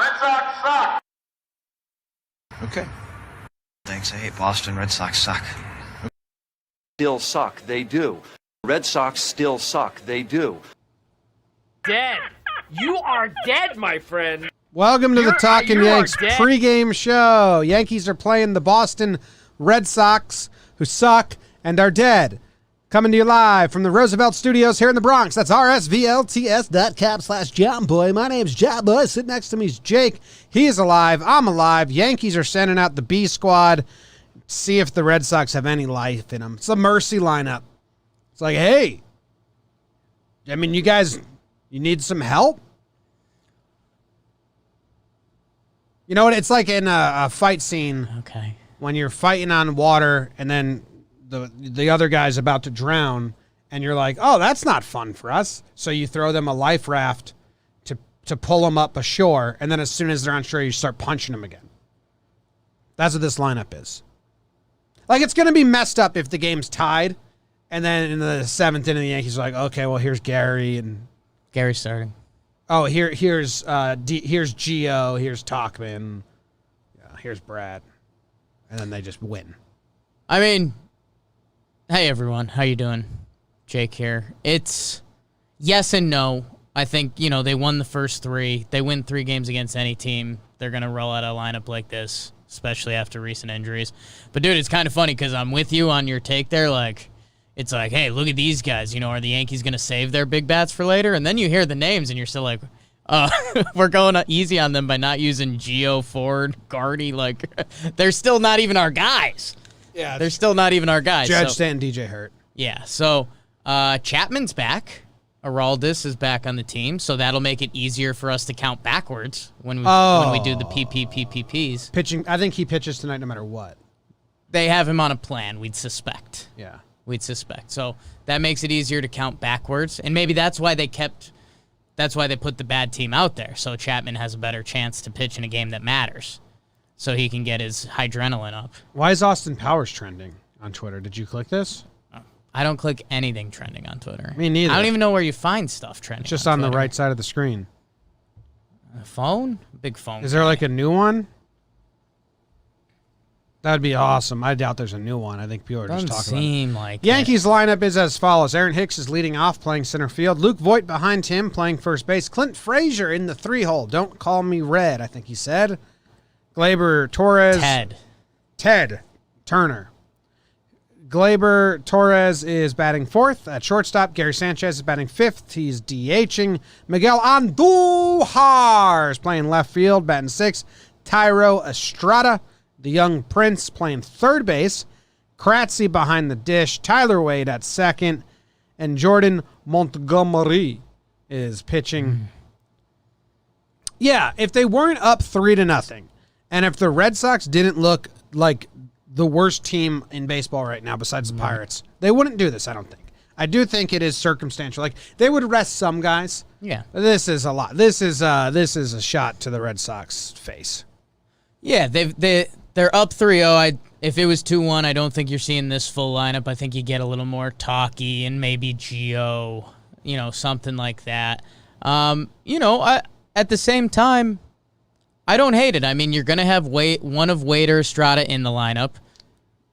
Red Sox suck. Okay. Thanks. I hate Boston. Red Sox suck. Still suck. They do. Red Sox still suck. They do. Dead. You are dead, my friend. Welcome to the Talkin you are Yanks dead. pregame show. Yankees are playing the Boston Red Sox, who suck and are dead. Coming to you live from the Roosevelt Studios here in the Bronx. That's rsvlts.com/JOMBOY. My name's JOMBOY. Sitting next to me is Jake. He is alive. I'm alive. Yankees are sending out the B squad. See if the Red Sox have any life in them. It's a mercy lineup. It's like, hey, I mean, you guys, you need some help? You know what? It's like in a fight scene. Okay. When you're fighting on water and then the other guy's about to drown and you're like, oh, that's not fun for us. So you throw them a life raft to pull them up ashore. And then as soon as they're on shore, you start punching them again. That's what this lineup is. Like, it's going to be messed up if the game's tied. And then in the seventh inning, the Yankees are like, okay, well, here's Gary. And Gary's starting. oh, here's Gio, here's Talkin, here's Brad. And then they just win. I mean, hey, everyone. How you doing? Jake here. It's yes and no. I think, they won the first three. They win 3 games against any team. They're going to roll out a lineup like this, especially after recent injuries. But, dude, it's kind of funny because I'm with you on your take there. Like, it's like, hey, look at these guys. Are the Yankees going to save their big bats for later? And then you hear the names, and you're still like, we're going easy on them by not using Gio, Ford, Gardy. Like, they're still not even our guys. Yeah, they're still not even our guys. Judge Stanton, DJ Hurt. Yeah, so Chapman's back. Araldis is back on the team, so that'll make it easier for us to count backwards when we do the PPPPPs. Pitching, I think he pitches tonight no matter what. They have him on a plan, we'd suspect. Yeah. We'd suspect. So that makes it easier to count backwards, and maybe that's why they put the bad team out there, so Chapman has a better chance to pitch in a game that matters, so he can get his adrenaline up. Why is Austin Powers trending on Twitter? Did you click this? I don't click anything trending on Twitter. Me neither. I don't even know where you find stuff trending. It's just on the Twitter. right side of the screen. A phone? Big phone. Is there like a new one? That'd be awesome. I doubt there's a new one. I think people are just talking about it. Seem like Yankees lineup is as follows. Aaron Hicks is leading off, playing center field. Luke Voit behind him, playing first base. Clint Frazier in the 3-hole. Don't call me Red, I think he said. Gleyber Torres. Ted Turner. Gleyber Torres is batting 4th. At shortstop, Gary Sanchez is batting 5th. He's DHing. Miguel Andujar is playing left field, batting 6th. Tyro Estrada, the young prince, playing third base. Kratzy behind the dish. Tyler Wade at second. And Jordan Montgomery is pitching. Yeah, if they weren't up 3-0, and if the Red Sox didn't look like the worst team in baseball right now besides the Pirates, they wouldn't do this, I don't think. I do think it is circumstantial. Like, they would rest some guys. Yeah. This is a lot. This is a shot to the Red Sox face. Yeah, they're up 3-0. If it was 2-1, I don't think you're seeing this full lineup. I think you get a little more Talky and maybe Gio, something like that. At the same time, I don't hate it. I mean, you're going to have one of Wade or Estrada in the lineup.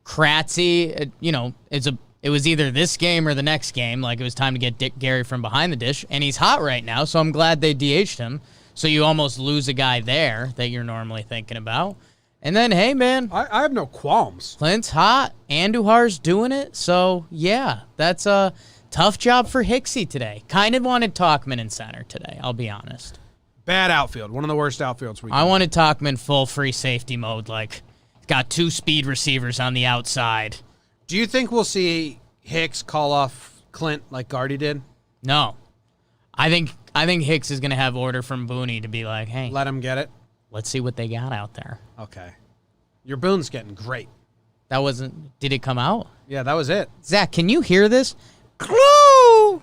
Kratzy, it was either this game or the next game. Like, it was time to get Gary from behind the dish, and he's hot right now, so I'm glad they DH'd him. So you almost lose a guy there that you're normally thinking about. And then, hey, man. I have no qualms. Clint's hot. Andujar's doing it. So, yeah, that's a tough job for Hicksy today. Kind of wanted Talkman in center today, I'll be honest. Bad outfield. One of the worst outfields we I wanted Talkman full free safety mode. Like, got 2 speed receivers on the outside. Do you think we'll see Hicks call off Clint like Gardy did? No. I think Hicks is going to have order from Booney to be like, hey. Let him get it? Let's see what they got out there. Okay. Your Boone's getting great. That wasn't... Did it come out? Yeah, that was it. Zach, can you hear this? Clue!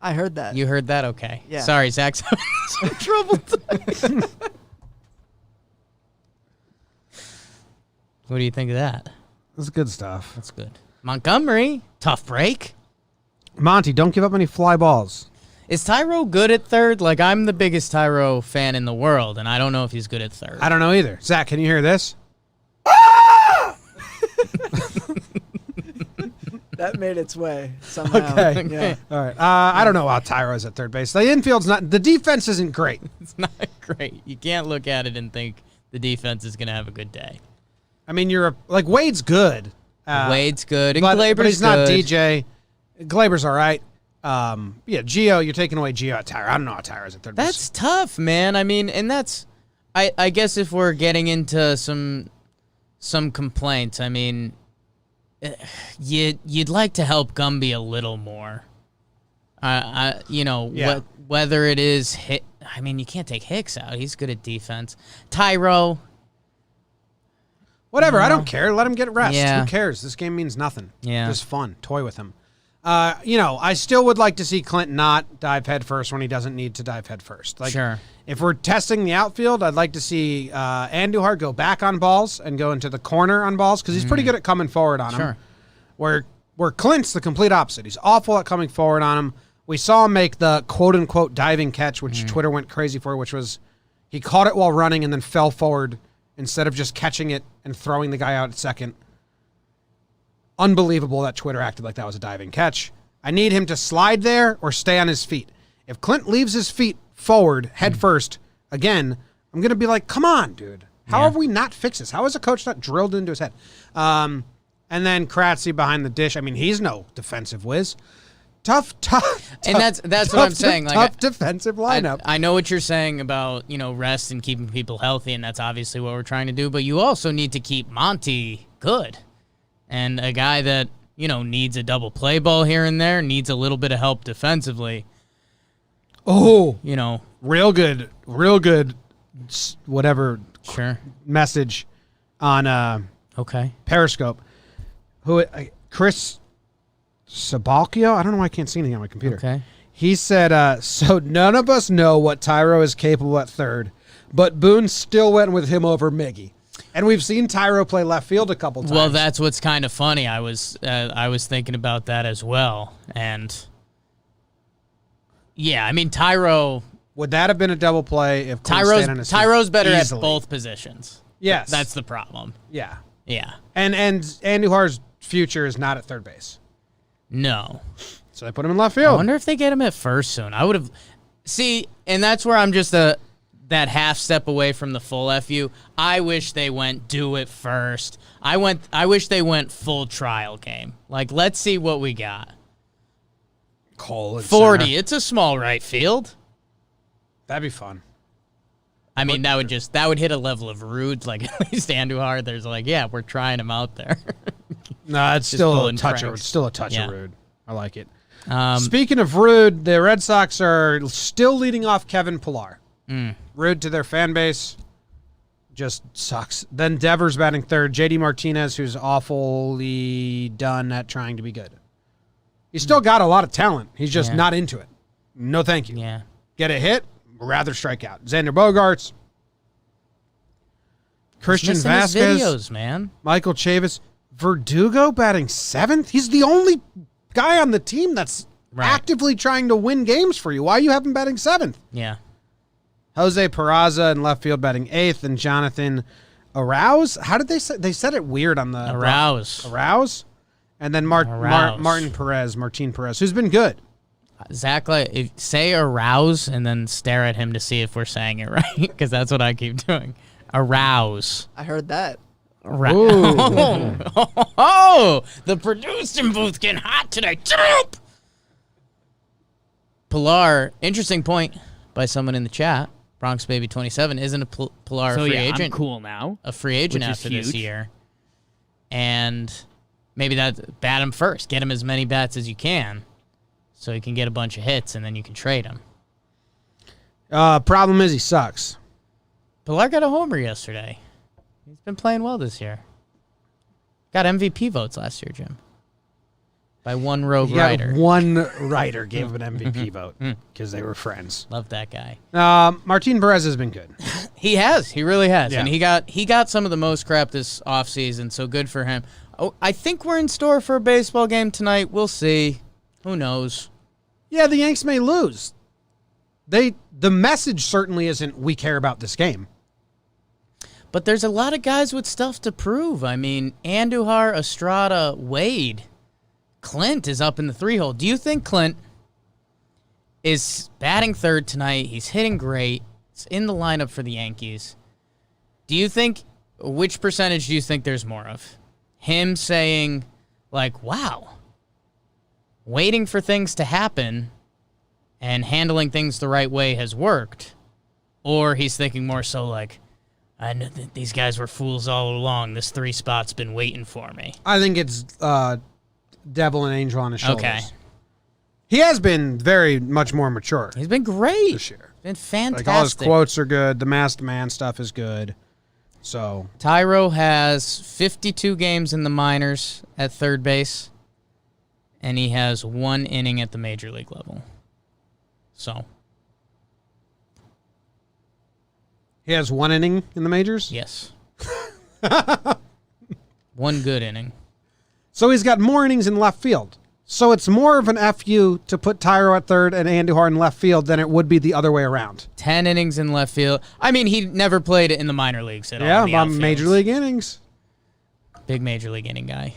I heard that. You heard that? Okay. Yeah. Sorry, Zach's having some trouble today. What do you think of that? That's good stuff. That's good. Montgomery, tough break. Monty, don't give up any fly balls. Is Tyro good at third? Like, I'm the biggest Tyro fan in the world, and I don't know if he's good at third. I don't know either. Zach, can you hear this? That made its way somehow. Okay. Yeah. All right. I don't know how Tyro's at third base. The infield's not. The defense isn't great. It's not great. You can't look at it and think the defense is going to have a good day. I mean, Wade's good. Wade's good, and but Glaber's he's not good. DJ. Glaber's all right. Gio, you're taking away Gio at Tyro. I don't know how Tyro's at third base. That's tough, man. I mean, and that's, I guess if we're getting into some complaints, I mean, you'd like to help Gumby a little more. Whether it is hit. I mean, you can't take Hicks out. He's good at defense. Tyro. Whatever. I don't care. Let him get rest. Yeah. Who cares? This game means nothing. Yeah. Just fun. Toy with him. I still would like to see Clint not dive head first when he doesn't need to dive head first. Like, Sure. If we're testing the outfield, I'd like to see Andujar go back on balls and go into the corner on balls because he's pretty good at coming forward on Sure. him. Where Clint's the complete opposite. He's awful at coming forward on him. We saw him make the quote-unquote diving catch, which Twitter went crazy for, which was he caught it while running and then fell forward instead of just catching it and throwing the guy out at second. Unbelievable that Twitter acted like that was a diving catch. I need him to slide there or stay on his feet. If Clint leaves his feet forward, head first, again, I'm going to be like, come on, dude. How have we not fixed this? How has a coach not drilled into his head? And then Kratzy behind the dish. I mean, he's no defensive whiz. Tough. And that's what I'm saying. Like, tough defensive lineup. I know what you're saying about, rest and keeping people healthy, and that's obviously what we're trying to do, but you also need to keep Monty good. And a guy that, needs a double play ball here and there, needs a little bit of help defensively. Oh, real good, whatever Sure. message on Okay. Periscope. Chris Sabalkio? I don't know why I can't see anything on my computer. Okay. He said, so none of us know what Tyro is capable at third, but Boone still went with him over Miggy. And we've seen Tyro play left field a couple times. Well, that's what's kind of funny. I was thinking about that as well. And, yeah, I mean, Tyro... Would that have been a double play if Clint stayed on his feet? Tyro's better Easily. at both positions. Yes. That's the problem. Yeah. Yeah. And Andujar's future is not at third base. No. So they put him in left I field. wonder if they get him at first soon. I would have... See, and that's where I'm just that half step away from the full FU. I wish they went do it first. I wish they went full trial game. Like, let's see what we got. Cole at 40. center. It's a small right field. That'd be fun. I mean, that would hit a level of rude. Like, at least Andujar, there's like, yeah, we're trying him out there. No, it's Just still a pulling touch. pranks. It's still a touch Yeah. of rude. I like it. Um, Speaking of rude, the Red Sox are still leading off Kevin Pillar. Mm. Rude to their fan base. Just sucks. Then Devers batting third. JD Martinez, who's awfully done at trying to be good. He's still got a lot of talent. He's just Yeah. not into it. No, thank you. yeah. Get a hit, rather strike out. Xander Bogaerts. Christian Missing his Vasquez. videos, man. Michael Chavis. Verdugo batting seventh. He's the only guy on the team that's Right. actively trying to win games for you. Why you have him batting seventh? Yeah. Jose Peraza in left field batting eighth, and Jonathan Arouse. How did they say? They said it weird on the Arouse. Arouse, and then Arouse. Martin Perez, who's been good. Zach, say arouse and then stare at him to see if we're saying it right, because that's what I keep doing. Arouse. I heard that. Oh, the producing booth getting hot today. Pilar, interesting point by someone in the chat. Bronx Baby 27 isn't a Pilar So free yeah, agent. I'm cool now. A free agent Which is after this huge. year, and maybe bat him first. Get him as many bats as you can, so he can get a bunch of hits, and then you can trade him. Problem is he sucks. Pilar got a homer yesterday. He's been playing well this year. Got MVP votes last year, Jim. By one rogue He got writer. one writer gave him an MVP vote because they were friends. Love that guy. Martin Perez has been good. He has. He really has. Yeah. And he got some of the most crap this offseason, so good for him. Oh, I think we're in store for a baseball game tonight. We'll see. Who knows? Yeah, the Yanks may lose. the message certainly isn't we care about this game. But there's a lot of guys with stuff to prove. I mean, Andujar, Estrada, Wade, Clint is up in the 3-hole. Do you think Clint is batting third tonight? He's hitting great. He's in the lineup for the Yankees. Do you think, which percentage do you think there's more of? Him saying, like, wow, waiting for things to happen and handling things the right way has worked? Or he's thinking more so like, I know that these guys were fools all along. This 3 spot's been waiting for me. I think it's devil and angel on his shoulders. Okay. He has been very much more mature He's been great. this year. Been fantastic. Like all his quotes are good. The masked man stuff is good. So Tyro has 52 games in the minors at third base, and he has 1 inning at the major league level. So, he has 1 inning in the majors. yes. 1 good inning. So he's got more innings in left field. So it's more of an FU to put Tyro at third and Andujar in left field than it would be the other way around. 10 innings in left field. I mean, he never played it in the minor leagues at all. Yeah, in the about outfield. major league innings. Big major league inning guy.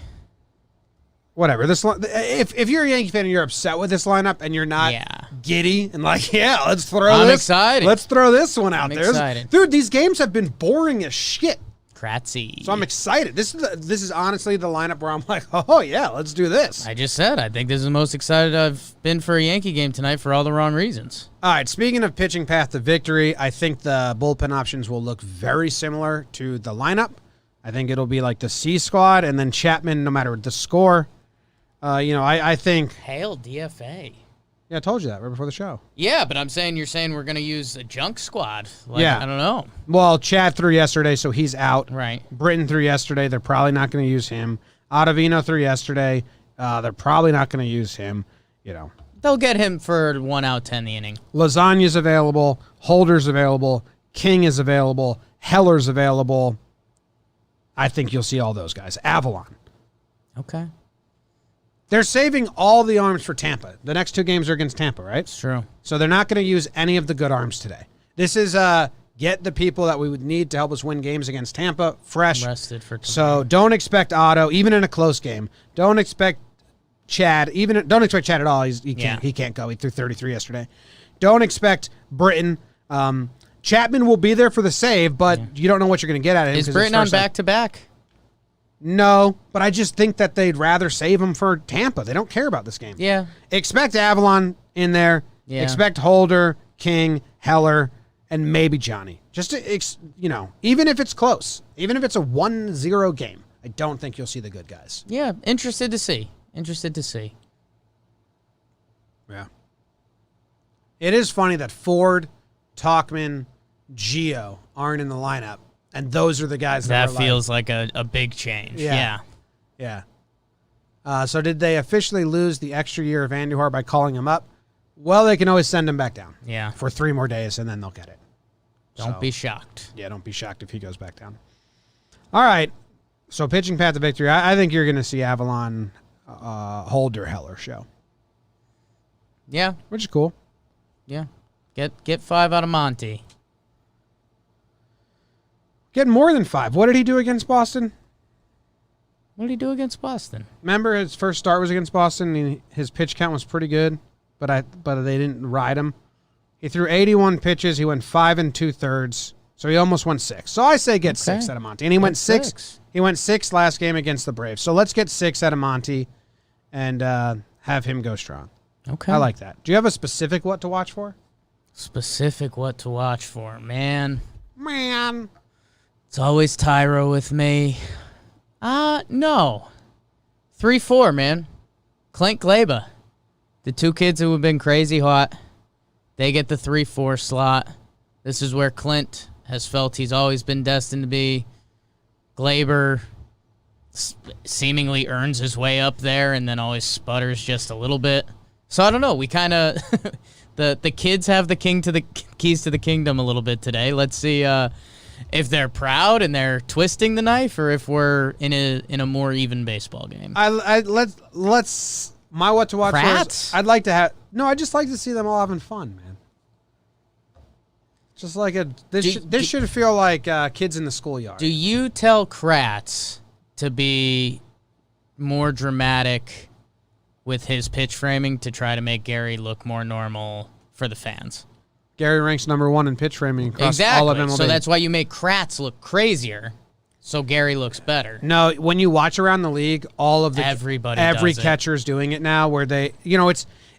Whatever. If you're a Yankee fan and you're upset with this lineup and you're not Yeah. giddy and like, yeah, let's throw I'm this. excited. Let's throw this one out I'm there. excited. Dude, these games have been boring as shit. Kratzy. So I'm excited. This is honestly the lineup where I'm like, oh yeah, let's do this. I just said, I think this is the most excited I've been for a Yankee game tonight for all the wrong reasons. All right, speaking of pitching path to victory, I think the bullpen options will look very similar to the lineup. I think it'll be like the C squad and then Chapman no matter the score. I think... Hail DFA. Yeah, I told you that right before the show. Yeah, but you're saying we're going to use a junk squad. Yeah. I don't know. Well, Chad threw yesterday, so he's out. Right. Britton threw yesterday. They're probably not going to use him. Ottavino threw yesterday. They're probably not going to use him. They'll get him for 1 out 10 the inning. Lasagna's available. Holder's available. King is available. Heller's available. I think you'll see all those guys. Avalon. Okay. They're saving all the arms for Tampa. The next 2 games are against Tampa, right? It's true. So they're not going to use any of the good arms today. This is get the people that we would need to help us win games against Tampa fresh. Rested for tomorrow. So don't expect Otto, even in a close game. Don't expect Chad. Don't expect Chad at all. He can't go. He threw 33 yesterday. Don't expect Britton. Chapman will be there for the save, but you don't know what you're going to get out of him. Is Britton on back-to-back? No, but I just think that they'd rather save him for Tampa. They don't care about this game. Yeah. Expect Avalon in there. Yeah. Expect Holder, King, Heller, and maybe Johnny. Just to, even if it's close, even if it's a 1-0 game, I don't think you'll see the good guys. Yeah, interested to see. Yeah. It is funny that Ford, Talkman, Gio aren't in the lineup, and those are the guys that feels like a big change. Yeah. So did they officially lose the extra year of Andujar by calling him up? Well, they can always send him back down. Yeah. For 3 more days, and then they'll get it. Don't be shocked. Yeah, don't be shocked if he goes back down. All right. So pitching path to victory, I think you're going to see Avalon, Holder, Heller show. Yeah. Which is cool. Yeah. Get 5 out of Monty. Getting more than 5. What did he do against Boston? What did he do against Boston? Remember his first start was against Boston, and his pitch count was pretty good, but they didn't ride him. He threw 81 pitches. He went 5 2/3, so he almost won 6. So I say get 6 out of Monty, and he went 6. He went 6 last game against the Braves. So let's get 6 out of Monty, and have him go strong. Okay. I like that. Do you have a specific what to watch for? Specific what to watch for, man. Man. It's always Tyro with me. No. 3-4, man. Clint Gleba. The 2 kids who have been crazy hot, they get the 3-4 slot. This is where Clint has felt he's always been destined to be. Glaber seemingly earns his way up there and then always sputters just a little bit. So I don't know. We kind of the kids have the keys to the kingdom a little bit today. Let's see if they're proud and they're twisting the knife, or if we're in a more even baseball game. Let's my what to watch. Pratt? I'd like to have I just like to see them all having fun, man. Just like this should feel like kids in the schoolyard. Do you tell Kratz to be more dramatic with his pitch framing to try to make Gary look more normal for the fans? Gary ranks #1 in pitch framing across all of MLB. So that's why you make Kratz look crazier, so Gary looks better. No, when you watch around the league, every does catcher's doing it now. Where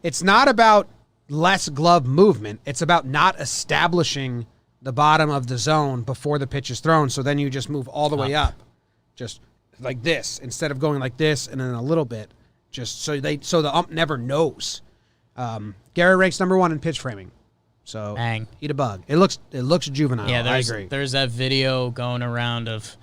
it's not about less glove movement. It's about not establishing the bottom of the zone before the pitch is thrown. So then you just move all the way up, just like this, instead of going like this and then a little bit. Just so the ump never knows. Gary ranks #1 in pitch framing. So Bang. Eat a bug. It looks juvenile. Yeah, I agree. There's that video going around of,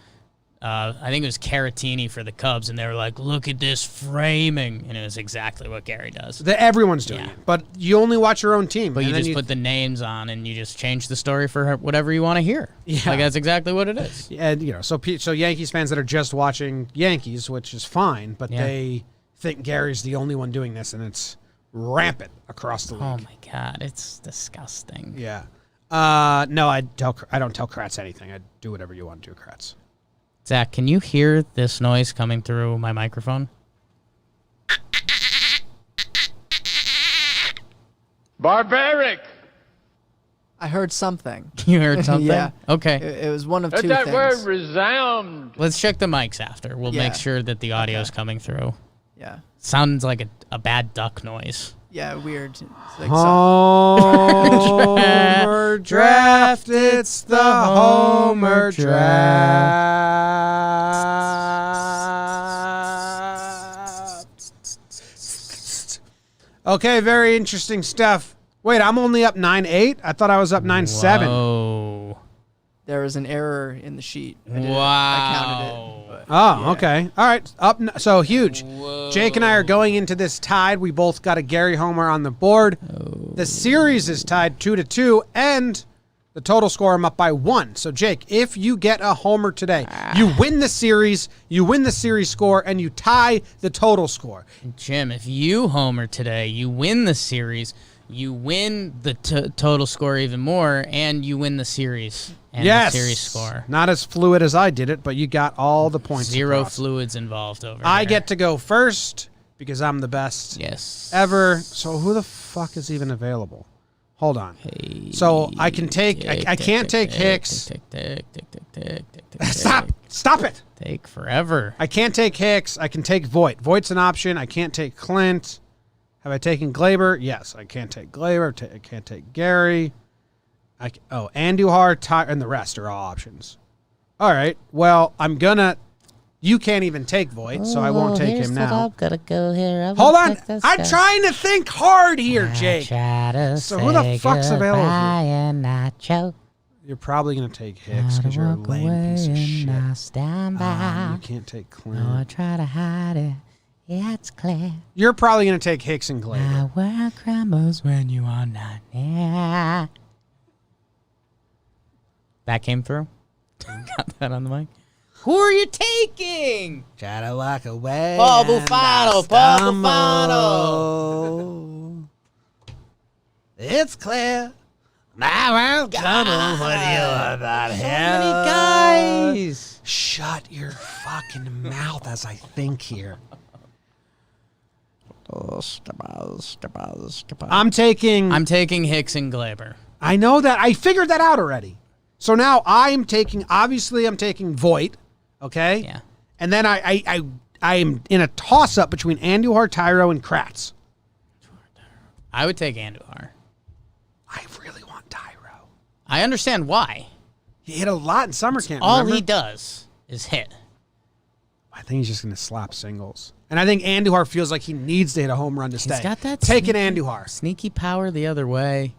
I think it was Caratini for the Cubs, and they were like, "Look at this framing," and it was exactly what Gary does. Everyone's doing it, but you only watch your own team. But you just put the names on, and you just change the story for whatever you want to hear. Yeah, like that's exactly what it is. And so Yankees fans that are just watching Yankees, which is fine, but they think Gary's the only one doing this, and it's rampant across the league. Oh my God, it's disgusting. Yeah. No, I don't tell Kratz anything. I do whatever you want to do, Kratz. Zach, can you hear this noise coming through my microphone? Barbaric. I heard something. You heard something? Yeah. Okay. It was one of Let two that things. word resound. Let's check the mics after. We'll Yeah. make sure that the audio's coming through. Yeah. Sounds like a bad duck noise. Yeah, weird. It's like Homer draft. It's the Homer draft. Okay, very interesting stuff. Wait, I'm only up 9-8? I thought I was up 9-7. Whoa. there was an error in the sheet. I counted it. But, Oh, okay. All right. So huge. Whoa. Jake and I are going into this tied. We both got a Gary homer on the board. Oh. The series is tied 2-2, and the total score I'm up by 1. So Jake, if you get a homer today, you win the series, score, and you tie the total score. Jim, if you homer today, you win the series, you win the total score even more, and you win the series and the series score. Not as fluid as I did it, but you got all the points. Zero across. fluids involved over I here. get to go first because I'm the best ever. So who the fuck is even available? Hold on. Hey, so I can take. I can't take Hicks. Stop it. Take forever. I can't take Hicks. I can take Voit. Voigt's an option. I can't take Clint. Have I taken Glaber? Yes, I can't take Glaber. I can't take Gary. Andujar, and the rest are all options. All right. Well, I'm gonna. You can't even take Voit, so I won't take him now. I'm gonna go here. Hold on. I'm trying to think hard here, Jake. So who the fuck's available here? Nacho. You're probably gonna take Hicks because you're a lame piece of shit. You can't take Clint. I try to hide it. It's clear. You're probably gonna take Hicks and Glaber. My world crumbles when you are not near. That came through. Got that on the mic. Who are you taking? Try to walk away. Paul Buffano. It's clear. My world crumbles when you are not here. So many guys. Shut your fucking mouth as I think here. I'm taking Hicks and Glaber. I know that. I figured that out already. So now I'm taking Voit, okay? Yeah. And then I am in a toss-up between Andujar, Tyro, and Kratz. I would take Andujar. I really want Tyro. I understand why. He hit a lot in summer camp, All remember? he does is hit. I think he's just going to slap singles. And I think Andujar feels like he needs to hit a home run to stay. He's got that Taking Andujar. Sneaky power the other way.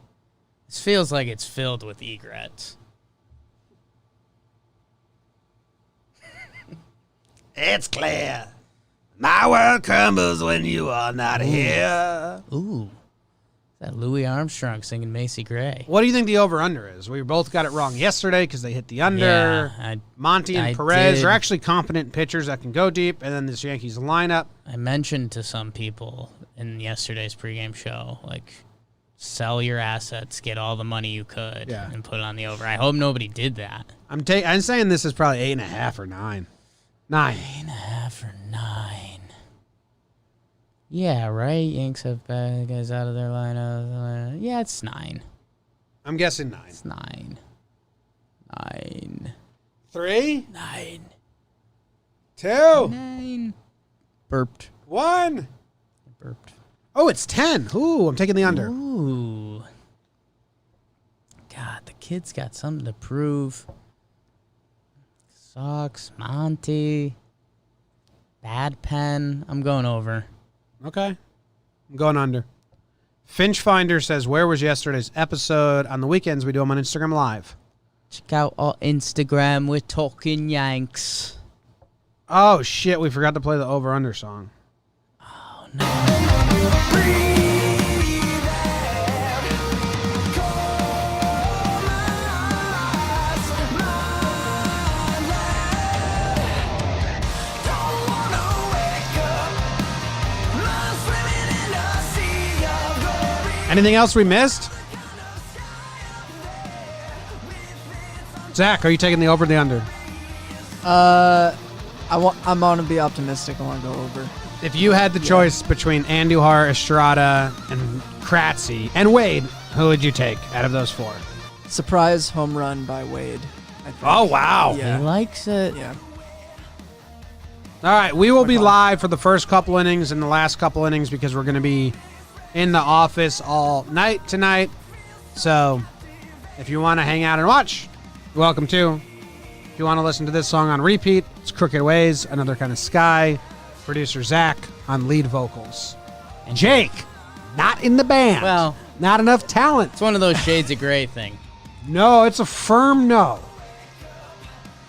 This feels like it's filled with egrets. It's clear. My world crumbles when you are not here. Ooh. That Louis Armstrong singing Macy Gray. What do you think the over-under is? We both got it wrong yesterday because they hit the under. Yeah, Monty and Perez are actually competent pitchers that can go deep, and then this Yankees lineup. I mentioned to some people in yesterday's pregame show, like, sell your assets, get all the money you could, Yeah. and put it on the over. I hope nobody did that. I'm saying this is probably 8.5 or 9. 9. 8.5 or 9. Yeah, right? Yanks have bad guys out of their lineup. Yeah, it's 9. I'm guessing 9. It's 9. 9. 3, 9. 2, 9. Burped. 1. Burped. Oh, it's 10. Ooh, I'm taking the under. Ooh. God, the kid's got something to prove. Sox, Monty, Bad Pen. I'm going over. Okay. I'm going under. Finch Finder says, where was yesterday's episode? On the weekends, we do them on Instagram Live. Check out our Instagram. We're talking Yanks. Oh, shit. We forgot to play the over-under song. Oh, no. Anything else we missed? Zach, are you taking the over or the under? I'm going to be optimistic. I want to go over. If you had the choice between Andujar, Estrada, and Kratzy, and Wade, who would you take out of those 4? Surprise home run by Wade. I think. Oh, wow. Yeah. He likes it. Yeah. All right, we will be live for the first couple innings and the last couple innings because we're going to be in the office all night tonight. So if you want to hang out and watch, you're welcome to. If you want to listen to this song on repeat, it's Crooked Ways, Another Kind of Sky. Producer Zach on lead vocals. And Jake, not in the band. Well, not enough talent. it's one of those shades of gray thing. No, it's a firm no.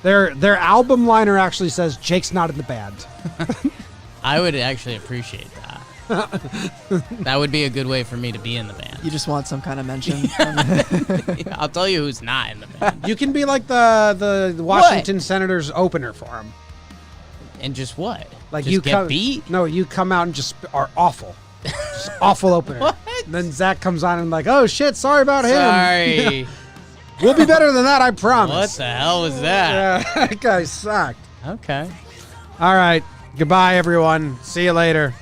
Their album liner actually says Jake's not in the band. I would actually appreciate that. That would be a good way for me to be in the band. You just want some kind of mention. Yeah, I'll tell you who's not in the band. You can be like the Washington Senators opener for him. And just what? Like just you get beat? No, you come out and just are awful. Just awful opener. What? And then Zach comes on and like, oh shit, sorry about him. Sorry. We'll be better than that, I promise. What the hell was that? Yeah, that guy sucked. Okay. All right. Goodbye, everyone. See you later.